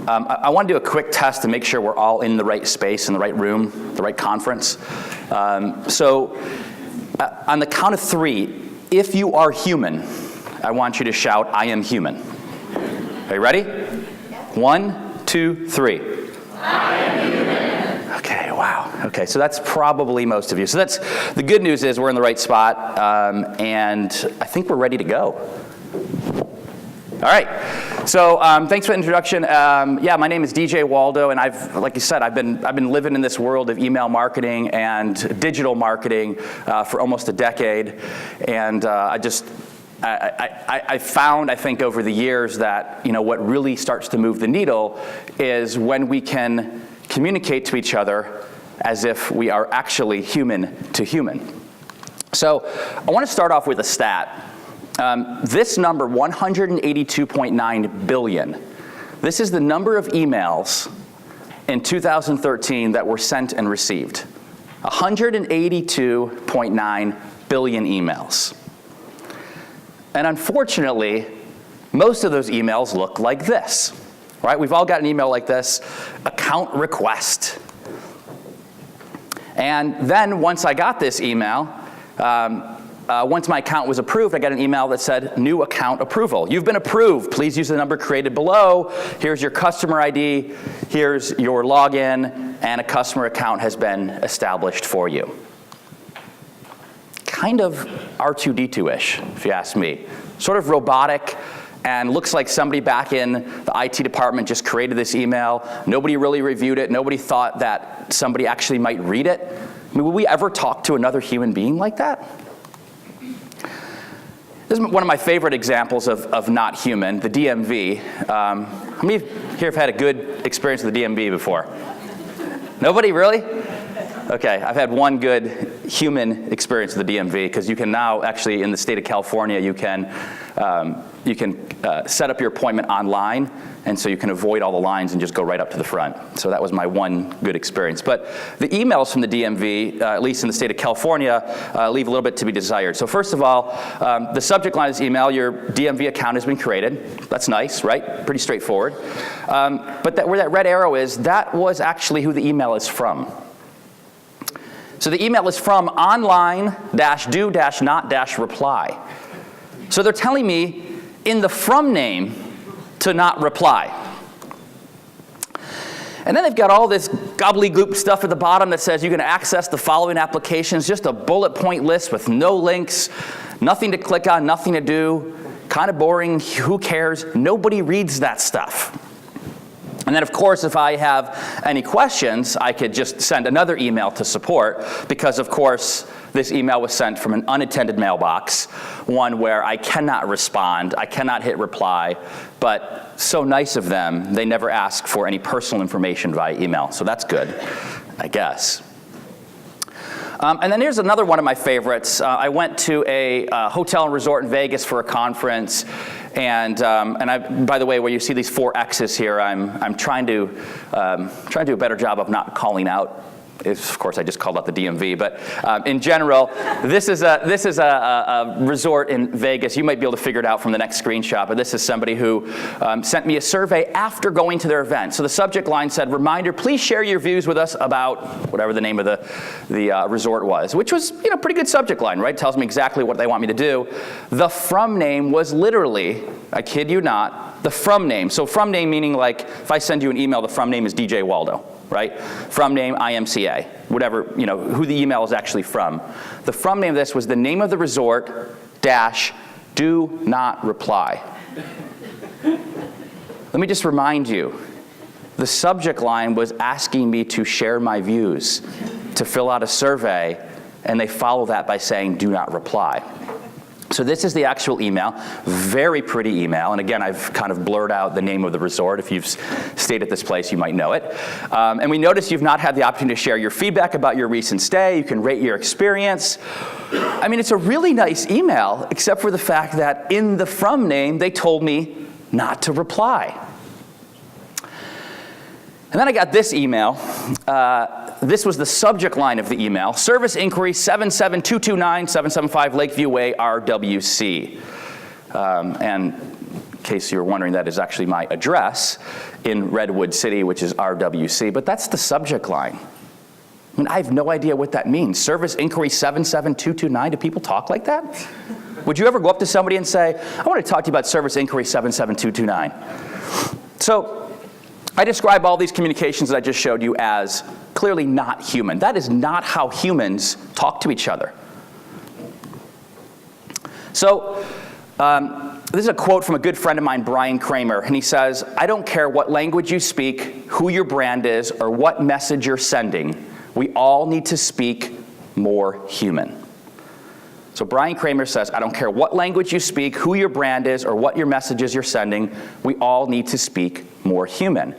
I want to do a quick test to make sure we're all in the right space, in the right room, the right conference. So on the count of 3, if you are human, I want you to shout, "I am human." Are you ready? 1, 2, 3. I am human. Okay, wow. Okay, so that's probably most of you. So that's, the good news is we're in the right spot, and I think we're ready to go. All right, so thanks for the introduction. Yeah, my name is DJ Waldow, and like you said, I've been living in this world of email marketing and digital marketing for almost a decade, and I found, I think, over the years that what really starts to move the needle is when we can communicate to each other as if we are actually human to human. So I want to start off with a stat. This number, 182.9 billion, this is the number of emails in 2013 that were sent and received. 182.9 billion emails. And unfortunately, most of those emails look like this, right? We've all got an email like this, account request. And then once I got this email, once my account was approved, I got an email that said, "New account approval. You've been approved. Please use the number created below. Here's your customer ID. Here's your login, and a customer account has been established for you." Kind of R2D2-ish, if you ask me. Sort of robotic, and looks like somebody back in the IT department just created this email. Nobody really reviewed it. Nobody thought that somebody actually might read it. I mean, would we ever talk to another human being like that? This is one of my favorite examples of not human, the DMV. How many here have had a good experience with the DMV before? Nobody, really? Okay, I've had one good human experience with the DMV, because you can now actually, in the state of California, you can set up your appointment online, and so you can avoid all the lines and just go right up to the front. So that was my one good experience. But the emails from the DMV, at least in the state of California, leave a little bit to be desired. So first of all, the subject line of this email, your DMV account has been created. That's nice, right? Pretty straightforward. But where that red arrow is, that was actually who the email is from. So the email is from online-do-not-reply. So they're telling me in the from name to not reply. And then they've got all this gobbledygook stuff at the bottom that says you can access the following applications, just a bullet point list with no links, nothing to click on, nothing to do, kind of boring, who cares? Nobody reads that stuff. And then, of course, if I have any questions, I could just send another email to support, because, of course, this email was sent from an unattended mailbox, one where I cannot respond, I cannot hit reply, but so nice of them, they never ask for any personal information via email. So that's good, I guess. And then here's another one of my favorites. I went to a hotel and resort in Vegas for a conference, and by the way, where you see these 4 X's here, I'm trying to do a better job of not calling out. Of course, I just called out the DMV, but in general, this is a resort in Vegas. You might be able to figure it out from the next screenshot, but this is somebody who sent me a survey after going to their event. So the subject line said, "Reminder, please share your views with us about," whatever the name of the resort was, which was, pretty good subject line, right? Tells me exactly what they want me to do. The from name was literally, I kid you not, the from name. So from name meaning, like, if I send you an email, the from name is DJ Waldow. Right? From name, IMCA, whatever, who the email is actually from. The from name of this was the name of the resort dash do not reply. Let me just remind you, the subject line was asking me to share my views, to fill out a survey, and they follow that by saying do not reply. So this is the actual email, very pretty email, and again, I've kind of blurred out the name of the resort. If you've stayed at this place, you might know it. And we notice you've not had the opportunity to share your feedback about your recent stay. You can rate your experience. I mean, it's a really nice email, except for the fact that in the from name, they told me not to reply. And then I got this email. This was the subject line of the email. Service inquiry 77229-775 Lakeview Way, RWC. And case you were wondering, that is actually my address in Redwood City, which is RWC, but that's the subject line. I mean, I have no idea what that means. Service inquiry 77229, do people talk like that? Would you ever go up to somebody and say, I want to talk to you about service inquiry 77229? So I describe all these communications that I just showed you as clearly not human. That is not how humans talk to each other. So this is a quote from a good friend of mine, Brian Kramer, and he says, I don't care what language you speak, who your brand is, or what message you're sending, we all need to speak more human. So Brian Kramer says, I don't care what language you speak, who your brand is, or what your messages you're sending, we all need to speak more human.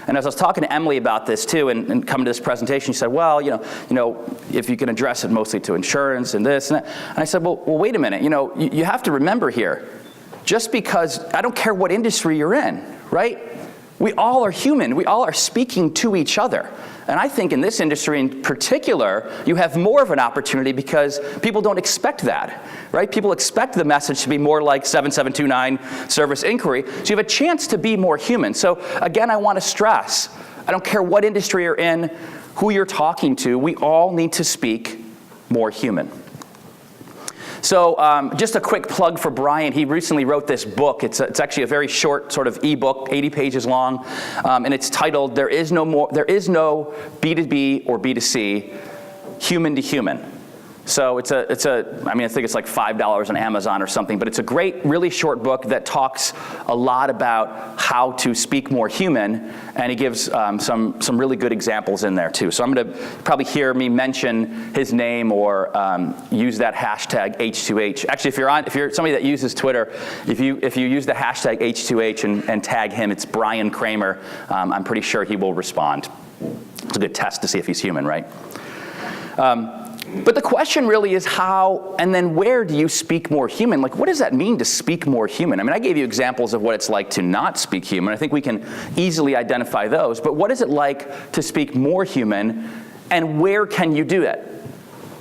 And as I was talking to Emily about this too, and coming to this presentation, she said, well, you know, if you can address it mostly to insurance and this and that. And I said, well, wait a minute, you have to remember here, just because, I don't care what industry you're in, right? We all are human, we all are speaking to each other. And I think in this industry in particular, you have more of an opportunity because people don't expect that, right? People expect the message to be more like 7729 service inquiry, so you have a chance to be more human. So again, I want to stress, I don't care what industry you're in, who you're talking to, we all need to speak more human. So just a quick plug for Brian. He recently wrote this book. It's actually a very short sort of ebook, 80 pages long, and it's titled There is no B2B or B2C, Human to Human. So I think it's like $5 on Amazon or something, but it's a great, really short book that talks a lot about how to speak more human, and he gives some really good examples in there too. So I'm going to probably hear me mention his name or use that hashtag H2H. Actually, if you're somebody that uses Twitter, if you use the hashtag H2H and tag him, it's Brian Kramer. I'm pretty sure he will respond. It's a good test to see if he's human, right? But the question really is how and then where do you speak more human? Like, what does that mean to speak more human? I mean, I gave you examples of what it's like to not speak human. I think we can easily identify those. But what is it like to speak more human, and where can you do it?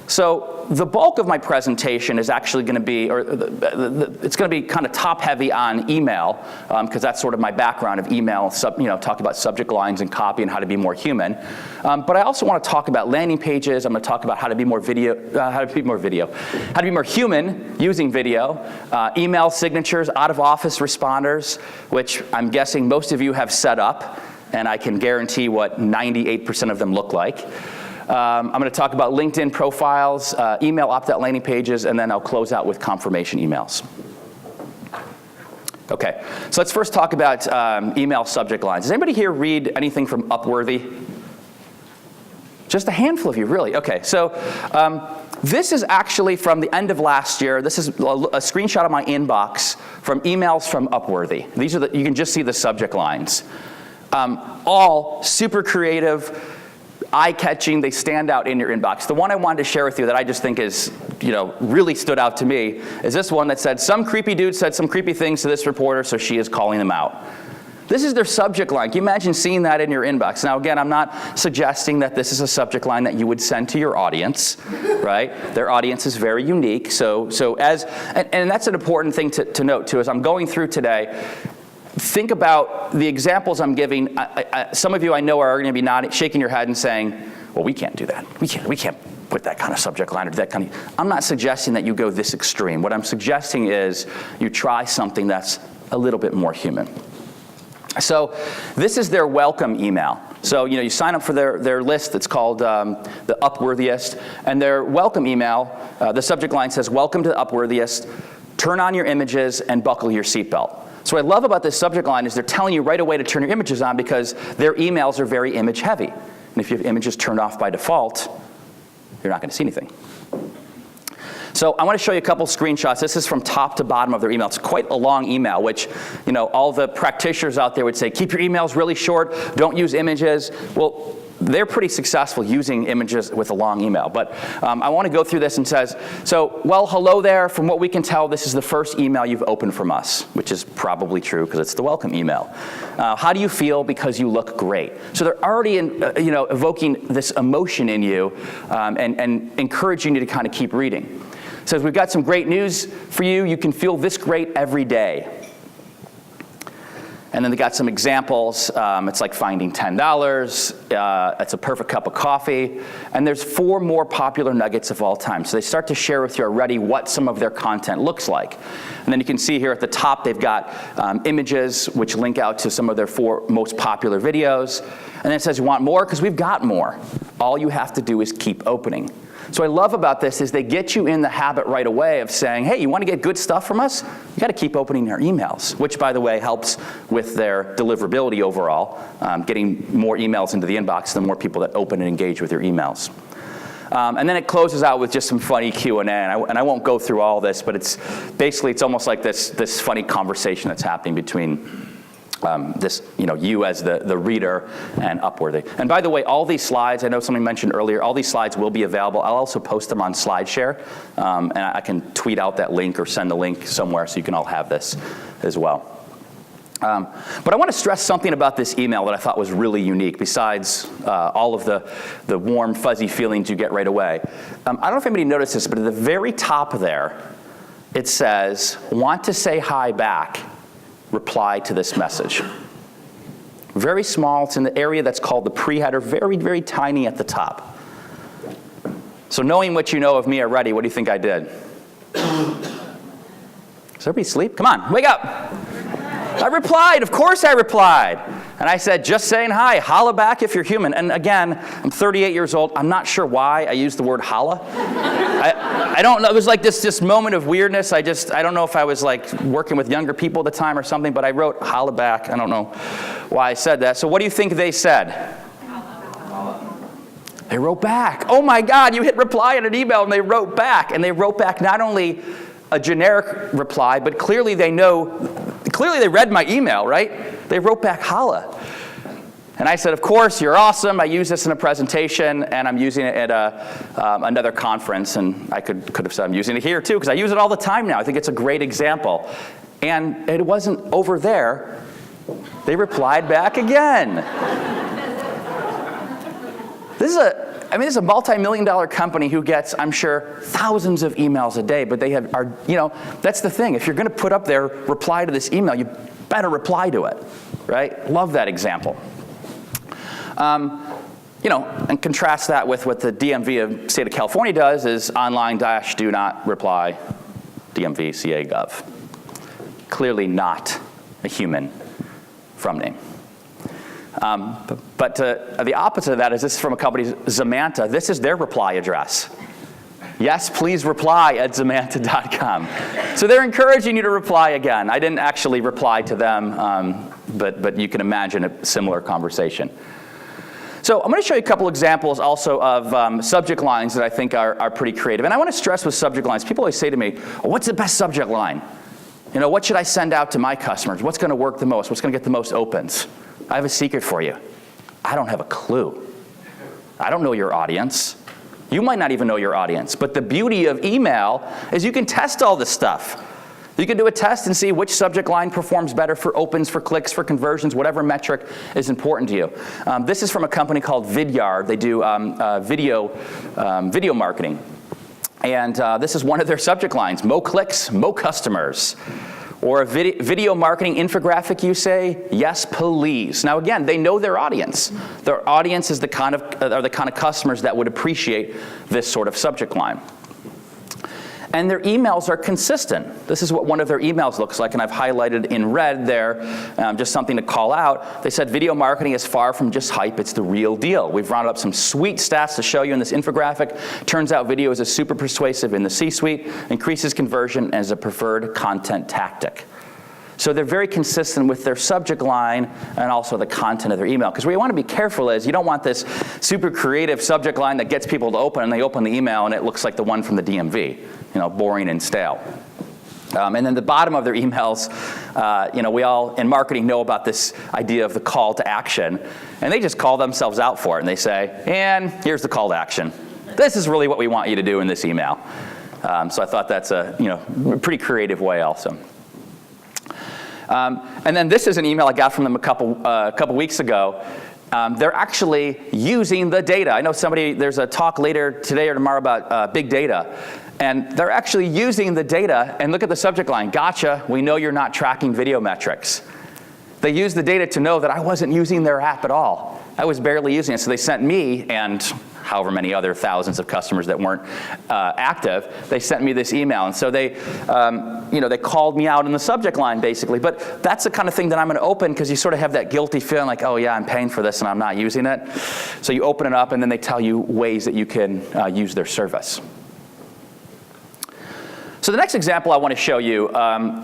So the bulk of my presentation is actually going to be, it's going to be kind of top heavy on email, because that's sort of my background of email, talk about subject lines and copy and how to be more human. But I also want to talk about landing pages. I'm going to talk about how to be more human using video, email signatures, out of office responders, which I'm guessing most of you have set up, and I can guarantee what 98% of them look like. I'm going to talk about LinkedIn profiles, email opt-out landing pages, and then I'll close out with confirmation emails. Okay, so let's first talk about email subject lines. Does anybody here read anything from Upworthy? Just a handful of you, really? Okay, so this is actually from the end of last year. This is a screenshot of my inbox from emails from Upworthy. These are you can just see the subject lines. All super creative, eye-catching, they stand out in your inbox. The one I wanted to share with you that I just think is, really stood out to me is this one that said, some creepy dude said some creepy things to this reporter, so she is calling them out. This is their subject line. Can you imagine seeing that in your inbox? Now, again, I'm not suggesting that this is a subject line that you would send to your audience, right? Their audience is very unique. And that's an important thing to note, too, as I'm going through today. Think about the examples I'm giving. Some of you I know are going to be nodding, shaking your head and saying, well, we can't do that. We can't put that kind of subject line or that kind of. I'm not suggesting that you go this extreme. What I'm suggesting is you try something that's a little bit more human. So this is their welcome email. So you sign up for their list that's called the Upworthiest, and their welcome email, the subject line says, welcome to the Upworthiest, turn on your images and buckle your seatbelt. So what I love about this subject line is they're telling you right away to turn your images on because their emails are very image heavy. And if you have images turned off by default, you're not going to see anything. So I want to show you a couple screenshots. This is from top to bottom of their email. It's quite a long email, which all the practitioners out there would say, keep your emails really short, don't use images. Well, they're pretty successful using images with a long email. But I want to go through this and says, well, hello there. From what we can tell, this is the first email you've opened from us, which is probably true because it's the welcome email. How do you feel? Because you look great. So they're already evoking this emotion in you and encouraging you to kind of keep reading. It says, we've got some great news for you. You can feel this great every day. And then they got some examples. It's like finding $10. It's a perfect cup of coffee. And there's 4 more popular nuggets of all time. So they start to share with you already what some of their content looks like. And then you can see here at the top, they've got images which link out to some of their 4 most popular videos. And then it says, you want more? Because we've got more. All you have to do is keep opening. So what I love about this is they get you in the habit right away of saying, hey, you want to get good stuff from us? You got to keep opening your emails, which, by the way, helps with their deliverability overall. Getting more emails into the inbox, the more people that open and engage with your emails. And then it closes out with just some funny Q&A, and I won't go through all this, but it's almost like this funny conversation that's happening between you as the reader and Upworthy. And by the way, all these slides, I know somebody mentioned earlier, all these slides will be available. I'll also post them on SlideShare, and I can tweet out that link or send the link somewhere so you can all have this as well. But I want to stress something about this email that I thought was really unique, besides all of the warm, fuzzy feelings you get right away. I don't know if anybody noticed this, but at the very top there, it says, want to say hi back, reply to this message. Very small. It's in the area that's called the pre-header, very, very tiny at the top. So knowing what you know of me already, what do you think I did? Does everybody sleep? Come on, wake up. I replied. Of course I replied. And I said, just saying hi. Holla back if you're human. And again, I'm 38 years old. I'm not sure why I used the word holla. I don't know. It was like this moment of weirdness. I don't know if I was like working with younger people at the time or something, but I wrote holla back. I don't know why I said that. So what do you think they said? They wrote back. Oh my God, you hit reply in an email and they wrote back. And they wrote back not only a generic reply, but clearly they read my email, right? They wrote back holla. And I said, of course, you're awesome. I use this in a presentation, and I'm using it at another conference. And I could have said I'm using it here, too, because I use it all the time now. I think it's a great example. And it wasn't over there. They replied back again. This is a multi-million-dollar company who gets, I'm sure, thousands of emails a day. But that's the thing. If you're going to put up their reply to this email, you better reply to it, right? Love that example. And contrast that with what the DMV of the state of California does is online-do not reply DMV CA Gov. Clearly not a human from name. But the opposite of that is this is from a company, Zamanta. This is their reply address. Yes, please reply at zamanta.com. So they're encouraging you to reply again. I didn't actually reply to them, but you can imagine a similar conversation. So I'm going to show you a couple examples also of subject lines that I think are pretty creative. And I want to stress with subject lines, people always say to me, oh, what's the best subject line? What should I send out to my customers? What's going to work the most? What's going to get the most opens? I have a secret for you. I don't have a clue. I don't know your audience. You might not even know your audience. But the beauty of email is you can test all this stuff. You can do a test and see which subject line performs better for opens, for clicks, for conversions, whatever metric is important to you. This is from a company called Vidyard. They do video marketing. And this is one of their subject lines, mo clicks, mo customers. Or a video marketing infographic, you say, yes, please. Now again, they know their audience. Their audience is the kind of customers that would appreciate this sort of subject line. And their emails are consistent. This is what one of their emails looks like, and I've highlighted in red there, just something to call out. They said video marketing is far from just hype, it's the real deal. We've rounded up some sweet stats to show you in this infographic. Turns out video is super persuasive in the C-suite, increases conversion as a preferred content tactic. So they're very consistent with their subject line and also the content of their email. Because what you want to be careful is you don't want this super creative subject line that gets people to open, and they open the email and it looks like the one from the DMV, boring and stale. And then the bottom of their emails, we all in marketing know about this idea of the call to action, and they just call themselves out for it, and they say, and here's the call to action. This is really what we want you to do in this email. So I thought that's a pretty creative way also. And then this is an email I got from them a couple weeks ago. They're actually using the data. I know there's a talk later today or tomorrow about big data. And they're actually using the data, and look at the subject line, gotcha, we know you're not tracking video metrics. They used the data to know that I wasn't using their app at all. I was barely using it. So they sent me, and however many other thousands of customers that weren't active, they sent me this email. And so they, they called me out in the subject line, basically. But that's the kind of thing that I'm going to open, because you sort of have that guilty feeling like, oh yeah, I'm paying for this and I'm not using it. So you open it up, and then they tell you ways that you can use their service. So the next example I want to show you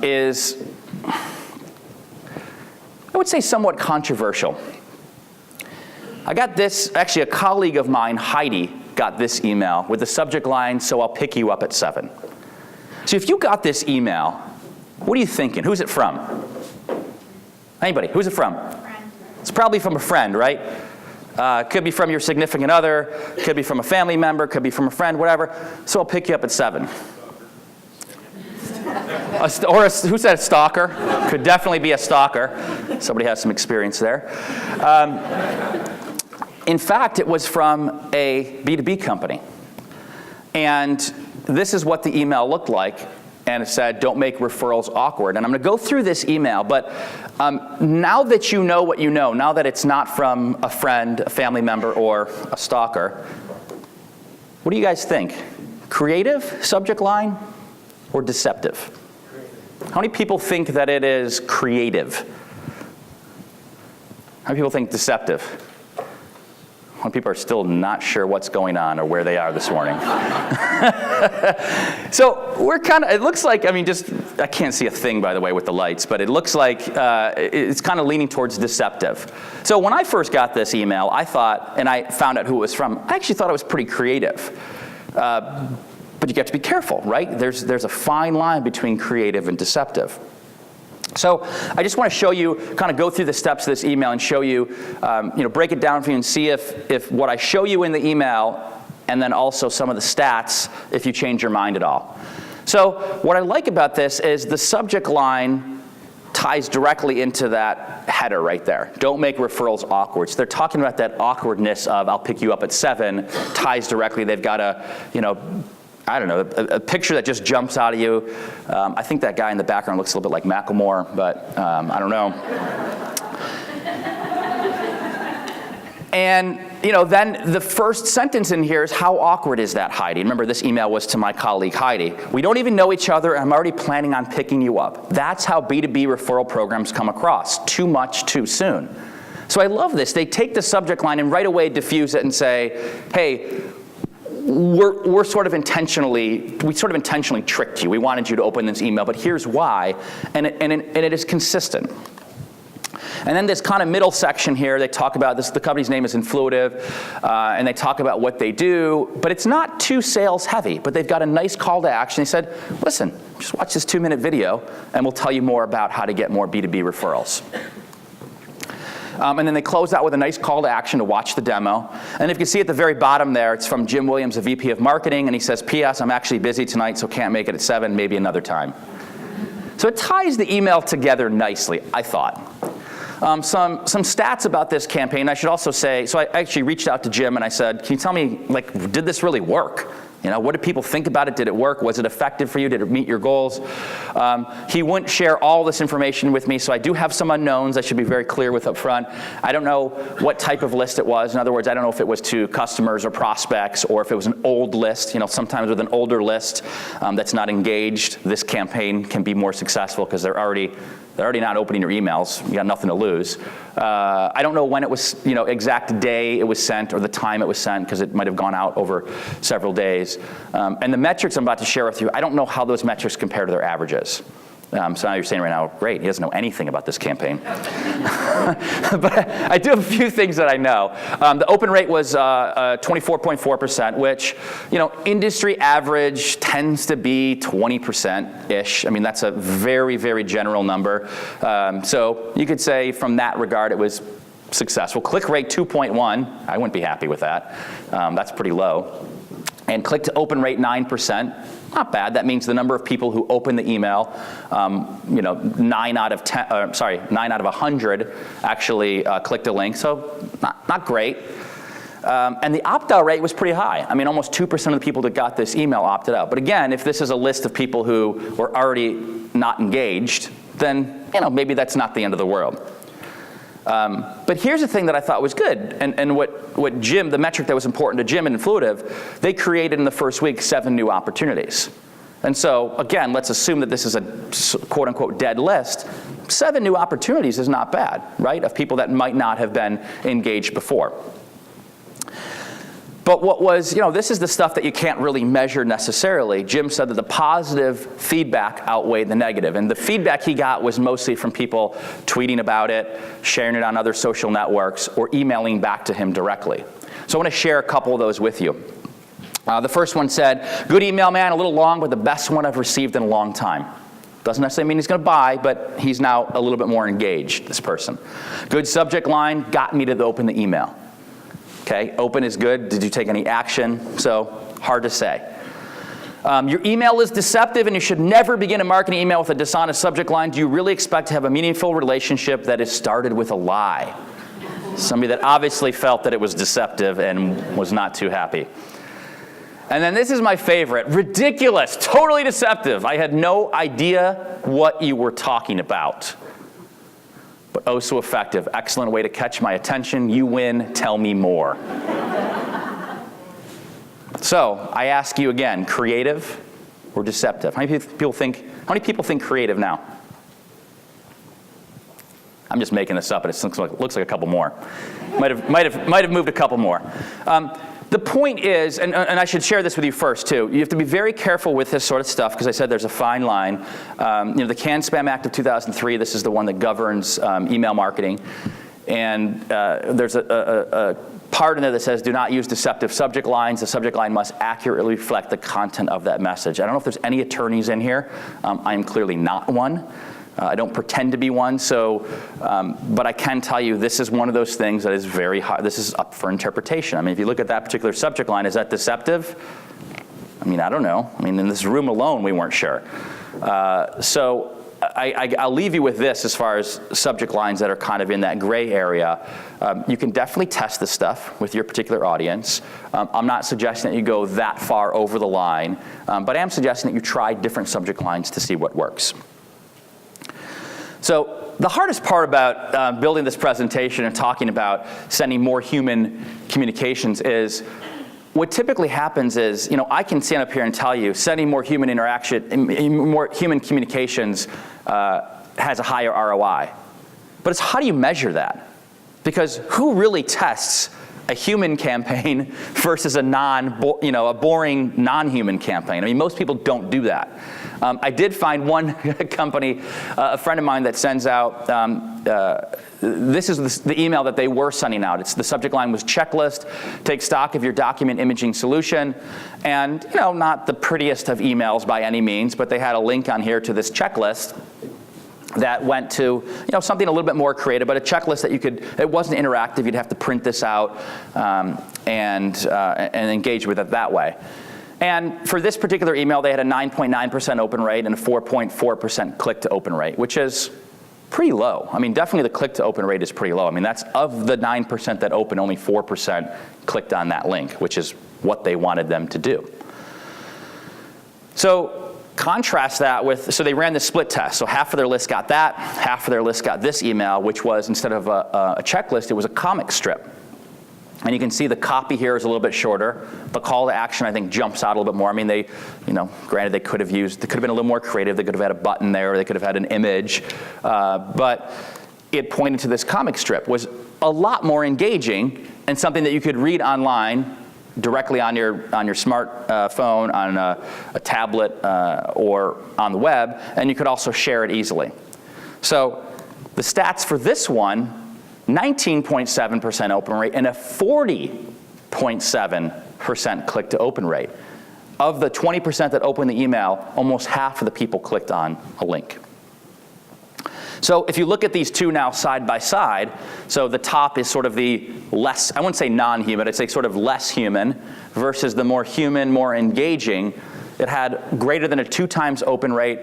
is, I would say, somewhat controversial. I got this, actually a colleague of mine, Heidi, got this email with the subject line, "So I'll pick you up at 7." So if you got this email, what are you thinking? Who's it from? Anybody? Who's it from? Friend. It's probably from a friend, right? Could be from your significant other, could be from a family member, could be from a friend, whatever. "So I'll pick you up at 7." Who said a stalker? Could definitely be a stalker. Somebody has some experience there. In fact, it was from a B2B company. And this is what the email looked like. And it said, "Don't make referrals awkward." And I'm going to go through this email, but now that you know what you know, now that it's not from a friend, a family member, or a stalker, what do you guys think? Creative subject line or deceptive? How many people think that it is creative? How many people think deceptive? How many people are still not sure what's going on or where they are this morning? So we're it looks like, I can't see a thing, by the way, with the lights, but it looks like it's kind of leaning towards deceptive. So when I first got this email, I thought, and I found out who it was from, I actually thought it was pretty creative. But you have to be careful, right? There's a fine line between creative and deceptive. So I just want to show you, kind of go through the steps of this email and show you, break it down for you and see if what I show you in the email, and then also some of the stats, if you change your mind at all. So what I like about this is the subject line ties directly into that header right there. "Don't make referrals awkward." So they're talking about that awkwardness of "I'll pick you up at 7," ties directly. They've got a picture that just jumps out of you. I think that guy in the background looks a little bit like Macklemore, but I don't know. And then the first sentence in here is, "How awkward is that, Heidi?" Remember, this email was to my colleague, Heidi. "We don't even know each other, and I'm already planning on picking you up. That's how B2B referral programs come across. Too much, too soon." So I love this. They take the subject line and right away diffuse it and say, hey, we sort of intentionally tricked you. We wanted you to open this email, but here's why, and it is consistent. And then this kind of middle section here, they talk about this. The company's name is Influitive, and they talk about what they do, but it's not too sales heavy. But they've got a nice call to action. They said, "Listen, just watch this 2-minute video, and we'll tell you more about how to get more B2B referrals." And then they close out with a nice call to action to watch the demo. And if you can see at the very bottom there, it's from Jim Williams, the VP of Marketing, and he says, "P.S. I'm actually busy tonight, so can't make it at 7, maybe another time." So it ties the email together nicely, I thought. Some stats about this campaign. I should also say, so I actually reached out to Jim and I said, "Can you tell me, did this really work? What did people think about it? Did it work? Was it effective for you? Did it meet your goals?" He wouldn't share all this information with me, so I do have some unknowns I should be very clear with up front. I don't know what type of list it was. In other words, I don't know if it was to customers or prospects or if it was an old list. Sometimes with an older list that's not engaged, this campaign can be more successful because they're already not opening your emails. You got nothing to lose. I don't know when it was, exact day it was sent or the time it was sent, because it might have gone out over several days. And the metrics I'm about to share with you, I don't know how those metrics compare to their averages. So now you're saying right now, great, he doesn't know anything about this campaign. But I do have a few things that I know. The open rate was 24.4%, which, industry average tends to be 20%-ish. That's a very, very general number. So you could say from that regard, it was successful. Click rate 2.1, I wouldn't be happy with that. That's pretty low. And click to open rate 9%. Not bad. That means the number of people who open the email, 9 out of 100 actually clicked a link. So not great. And the opt-out rate was pretty high. Almost 2% of the people that got this email opted out. But again, if this is a list of people who were already not engaged, then maybe that's not the end of the world. But here's the thing that I thought was good, and what Jim, the metric that was important to Jim and Influitive, they created in the first week 7 new opportunities. And so, again, let's assume that this is a quote-unquote dead list. 7 new opportunities is not bad, right, of people that might not have been engaged before. But what was, this is the stuff that you can't really measure necessarily. Jim said that the positive feedback outweighed the negative. And the feedback he got was mostly from people tweeting about it, sharing it on other social networks, or emailing back to him directly. So I want to share a couple of those with you. The first one said, good email, man, a little long, but the best one I've received in a long time. Doesn't necessarily mean he's going to buy, but he's now a little bit more engaged, this person. Good subject line, got me to open the email. Okay, open is good. Did you take any action? So, hard to say. Your email is deceptive, and you should never begin a marketing email with a dishonest subject line. Do you really expect to have a meaningful relationship that is started with a lie? Somebody that obviously felt that it was deceptive and was not too happy. And then this is my favorite. Ridiculous, totally deceptive. I had no idea what you were talking about. But oh so effective. Excellent way to catch my attention. You win, tell me more. So I ask you again, creative or deceptive? How many people think creative now? I'm just making this up, and it looks like a couple more. Might have moved a couple more. The point is, and I should share this with you first too, you have to be very careful with this sort of stuff, because I said there's a fine line. The Can Spam Act of 2003, this is the one that governs email marketing. And there's a part in there that says, do not use deceptive subject lines. The subject line must accurately reflect the content of that message. I don't know if there's any attorneys in here. I am clearly not one. I don't pretend to be one, but I can tell you this is one of those things that is very hard. This is up for interpretation. I mean, if you look at that particular subject line, is that deceptive? I mean, I don't know. I mean, in this room alone, we weren't sure. So I'll leave you with this as far as subject lines that are kind of in that gray area. You can definitely test this stuff with your particular audience. I'm not suggesting that you go that far over the line, but I am suggesting that you try different subject lines to see what works. So the hardest part about building this presentation and talking about sending more human communications is what typically happens is, I can stand up here and tell you sending more human interaction, more human communications has a higher ROI. But it's how do you measure that? Because who really tests a human campaign versus a boring non-human campaign? I mean, most people don't do that. I did find one company, a friend of mine that sends out, this is the email that they were sending out. The subject line was checklist, take stock of your document imaging solution. And, not the prettiest of emails by any means, but they had a link on here to this checklist that went to, something a little bit more creative, but a checklist that it wasn't interactive. You'd have to print this out and engage with it that way. And for this particular email, they had a 9.9% open rate and a 4.4% click-to-open rate, which is pretty low. I mean, definitely the click-to-open rate is pretty low. I mean, that's of the 9% that opened, only 4% clicked on that link, which is what they wanted them to do. So contrast that with, so they ran the split test. So half of their list got that, half of their list got this email, which was, instead of a checklist, it was a comic strip. And you can see the copy here is a little bit shorter. The call to action, I think, jumps out a little bit more. I mean, granted, they could have been a little more creative. They could have had a button there, or they could have had an image. But it pointed to this comic strip, was a lot more engaging and something that you could read online directly on your smartphone, on a tablet, or on the web, and you could also share it easily. So the stats for this one, 19.7% open rate and a 40.7% click-to-open rate. Of the 20% that opened the email, almost half of the people clicked on a link. So if you look at these two now side by side, so the top is sort of the less, I wouldn't say non-human, I'd say sort of less human, versus the more human, more engaging. It had greater than a 2 times open rate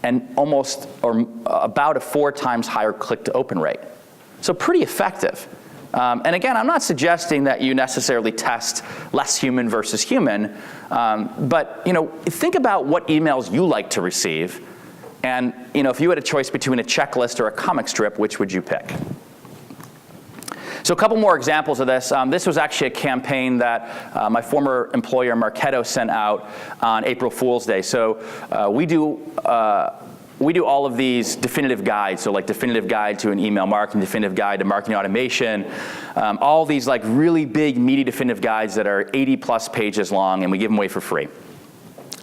and almost or about a 4 times higher click-to-open rate. So pretty effective. And again, I'm not suggesting that you necessarily test less human versus human, but think about what emails you like to receive, and if you had a choice between a checklist or a comic strip, which would you pick? So a couple more examples of this. This was actually a campaign that my former employer, Marketo, sent out on April Fool's Day. So we do all of these definitive guides, so like definitive guide to an email marketing, definitive guide to marketing automation, all these like really big, meaty definitive guides that are 80 plus pages long, and we give them away for free.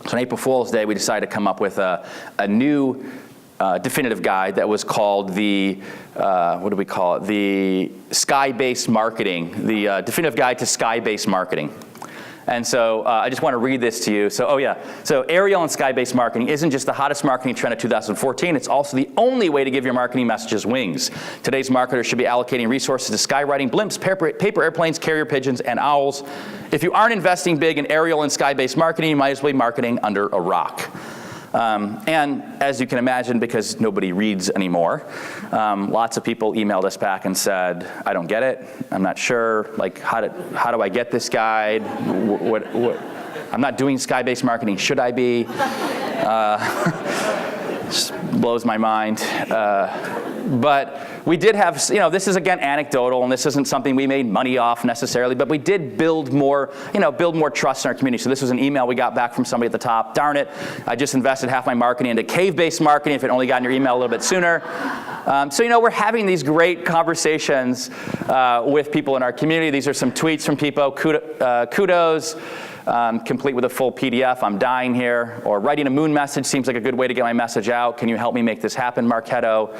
So on April Fool's Day, we decided to come up with a new definitive guide that was called the, what do we call it? The Sky-Based Marketing, the definitive guide to Sky-Based Marketing. And so I just want to read this to you. So, so aerial and sky-based marketing isn't just the hottest marketing trend of 2014, it's also the only way to give your marketing messages wings. Today's marketers should be allocating resources to skywriting, blimps, paper airplanes, carrier pigeons, and owls. If you aren't investing big in aerial and sky-based marketing, you might as well be marketing under a rock. And as you can imagine, because nobody reads anymore, lots of people emailed us back and said, I don't get it, I'm not sure, like how do I get this guide? What I'm not doing sky-based marketing, should I be? Just blows my mind. But we did have, this is again anecdotal, and this isn't something we made money off necessarily, but we did build more trust in our community. So this was an email we got back from somebody at the top. Darn it, I just invested half my marketing into cave-based marketing. If it only got in your email a little bit sooner. So we're having these great conversations with people in our community. These are some tweets from people. Kudos. Complete with a full PDF, I'm dying here. Or writing a moon message seems like a good way to get my message out. Can you help me make this happen, Marketo?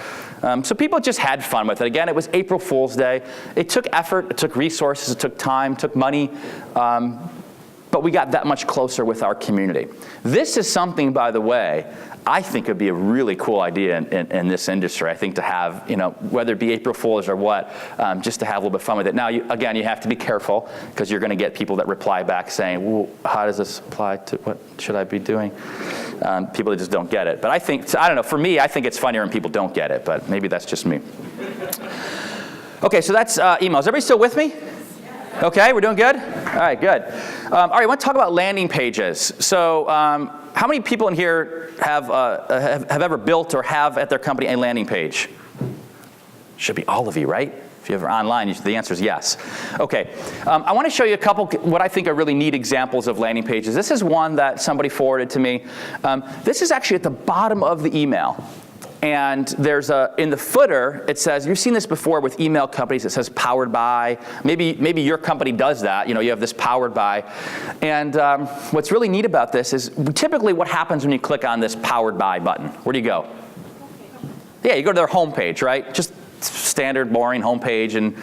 So people just had fun with it. Again, it was April Fool's Day. It took effort, it took resources, it took time, it took money. But we got that much closer with our community. This is something, by the way, I think would be a really cool idea in this industry. I think to have, whether it be April Fool's or what, just to have a little bit of fun with it. Now, again, you have to be careful because you're going to get people that reply back saying, well, how does this apply to what should I be doing? People that just don't get it. But I don't know, for me, I think it's funnier when people don't get it, but maybe that's just me. Okay, so that's emails. Everybody still with me? Okay, we're doing good? All right, good. All right, I want to talk about landing pages. So how many people in here have ever built or have at their company a landing page? Should be all of you, right? If you're ever online, the answer is yes. Okay, I want to show you a couple what I think are really neat examples of landing pages. This is one that somebody forwarded to me. This is actually at the bottom of the email. And there's in the footer, it says, you've seen this before with email companies, it says powered by. Maybe your company does that, you have this powered by. And what's really neat about this is typically what happens when you click on this powered by button. Where do you go? Yeah, you go to their homepage, right? Just standard, boring homepage, and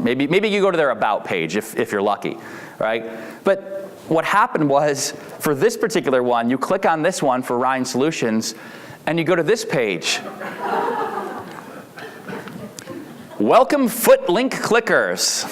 maybe you go to their about page if you're lucky, right? But what happened was, for this particular one, you click on this one for Ryan Solutions, and you go to this page. Welcome foot link clickers.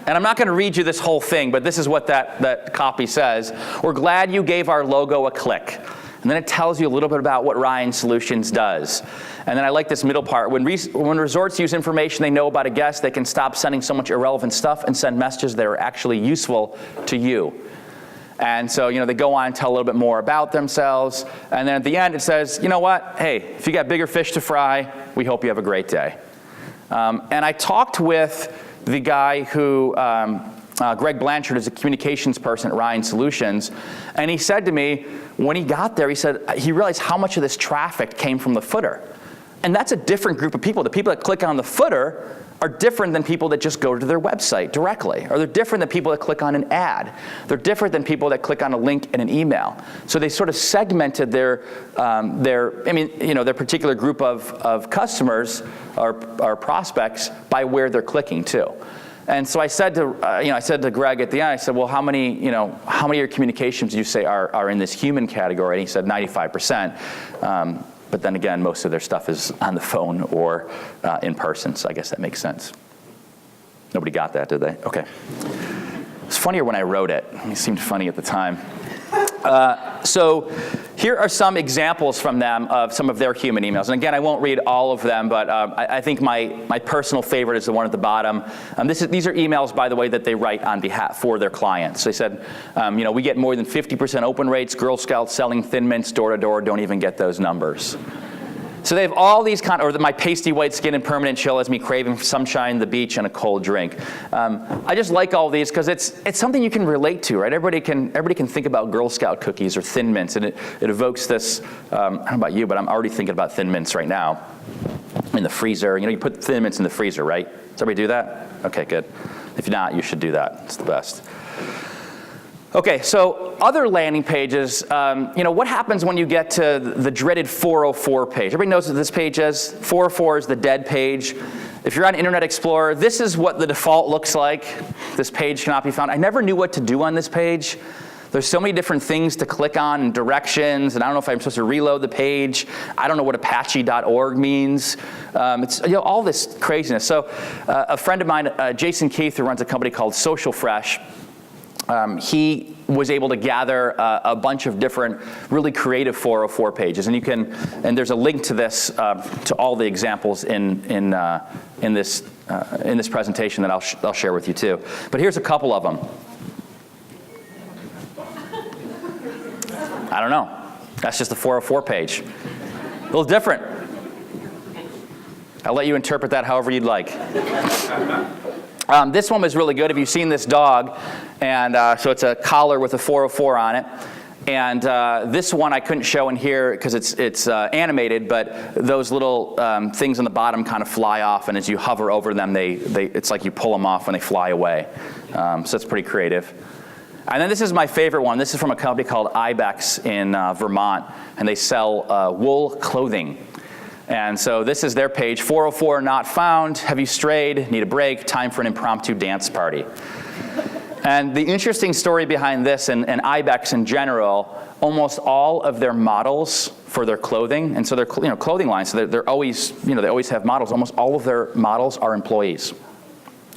And I'm not going to read you this whole thing, but this is what that copy says. We're glad you gave our logo a click. And then it tells you a little bit about what Ryan Solutions does. And then I like this middle part. When resorts use information they know about a guest, they can stop sending so much irrelevant stuff and send messages that are actually useful to you. And so, they go on and tell a little bit more about themselves. And then at the end, it says, you know what? Hey, if you got bigger fish to fry, we hope you have a great day. And I talked with the guy who, Greg Blanchard, is a communications person at Ryan Solutions. And he said to me, when he got there, he said he realized how much of this traffic came from the footer. And that's a different group of people. The people that click on the footer are different than people that just go to their website directly. Or they're different than people that click on an ad. They're different than people that click on a link in an email. So they sort of segmented their particular group of customers or prospects by where they're clicking too. And so I said to Greg at the end, I said, well, how many of your communications do you say are in this human category? And he said 95%. But then again, most of their stuff is on the phone or in person, so I guess that makes sense. Nobody got that, did they? Okay. It's funnier when I wrote it. It seemed funny at the time. So here are some examples from them of some of their human emails. And again, I won't read all of them, but I think my personal favorite is the one at the bottom. These are emails, by the way, that they write on behalf for their clients. They said, we get more than 50% open rates, Girl Scouts selling Thin Mints door to door, don't even get those numbers. So they have all these or my pasty white skin and permanent chill has me craving sunshine, the beach, and a cold drink. I just like all these because it's something you can relate to, right? Everybody can think about Girl Scout cookies or Thin Mints, and it evokes this. I don't know about you, but I'm already thinking about Thin Mints right now. In the freezer, you put Thin Mints in the freezer, right? Does everybody do that? Okay, good. If not, you should do that. It's the best. Okay, so other landing pages, what happens when you get to the dreaded 404 page? Everybody knows what this page is. 404 is the dead page. If you're on Internet Explorer, this is what the default looks like. This page cannot be found. I never knew what to do on this page. There's so many different things to click on and directions, and I don't know if I'm supposed to reload the page. I don't know what apache.org means. It's all this craziness. So a friend of mine, Jason Keith, who runs a company called Social Fresh, he was able to gather a bunch of different really creative 404 pages, and there's a link to this to all the examples in this presentation that I'll share with you too. But here's a couple of them. I don't know. That's just a 404 page. A little different. I'll let you interpret that however you'd like. This one was really good. If you've seen this dog, and so it's a collar with a 404 on it. And this one I couldn't show in here because it's animated, but those little things on the bottom kind of fly off, and as you hover over them, it's like you pull them off and they fly away. So it's pretty creative. And then this is my favorite one. This is from a company called Ibex in Vermont, and they sell wool clothing. And so this is their page, 404 not found, have you strayed, need a break, time for an impromptu dance party. And the interesting story behind this, and Ibex in general, almost all of their models for their clothing, and so their clothing line, so they're always, they always have models, almost all of their models are employees.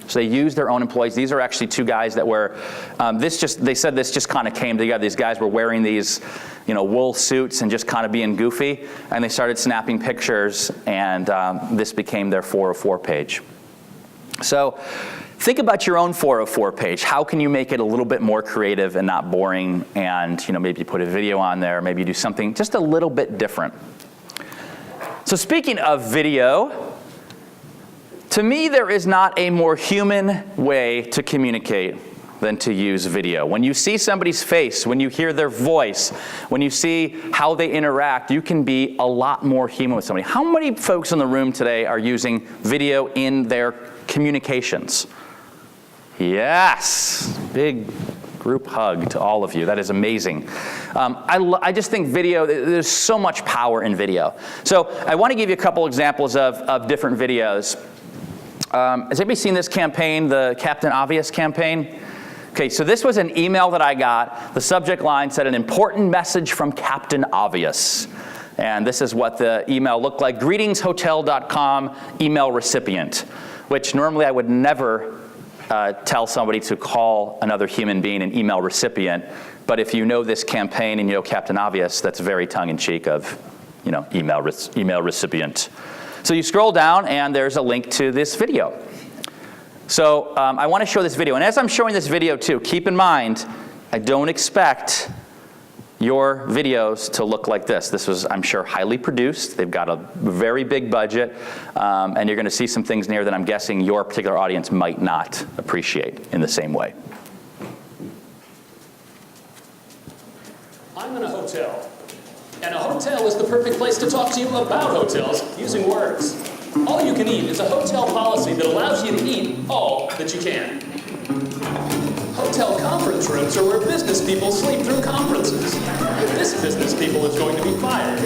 So they use their own employees. These are actually two guys that were, they said this just kind of came together. These guys were wearing these, wool suits and just kind of being goofy, and they started snapping pictures, and this became their 404 page. So think about your own 404 page. How can you make it a little bit more creative and not boring, and maybe you put a video on there, maybe you do something just a little bit different. So speaking of video, to me, there is not a more human way to communicate than to use video. When you see somebody's face, when you hear their voice, when you see how they interact, you can be a lot more human with somebody. How many folks in the room today are using video in their communications? Yes, big group hug to all of you. That is amazing. I just think video, there's so much power in video. So I want to give you a couple examples of different videos. Has anybody seen this campaign, the Captain Obvious campaign? Okay, so this was an email that I got. The subject line said, an important message from Captain Obvious. And this is what the email looked like. Greetingshotel.com email recipient, which normally I would never tell somebody to call another human being an email recipient. But if you know this campaign and you know Captain Obvious, that's very tongue-in-cheek of, email recipient. So you scroll down, and there's a link to this video. So I want to show this video. And as I'm showing this video, too, keep in mind, I don't expect your videos to look like this. This was, I'm sure, highly produced. They've got a very big budget. And you're going to see some things in here that I'm guessing your particular audience might not appreciate in the same way. I'm in a hotel. And a hotel is the perfect place to talk to you about hotels using words. All you can eat is a hotel policy that allows you to eat all that you can. Hotel conference rooms are where business people sleep through conferences. This business people is going to be fired.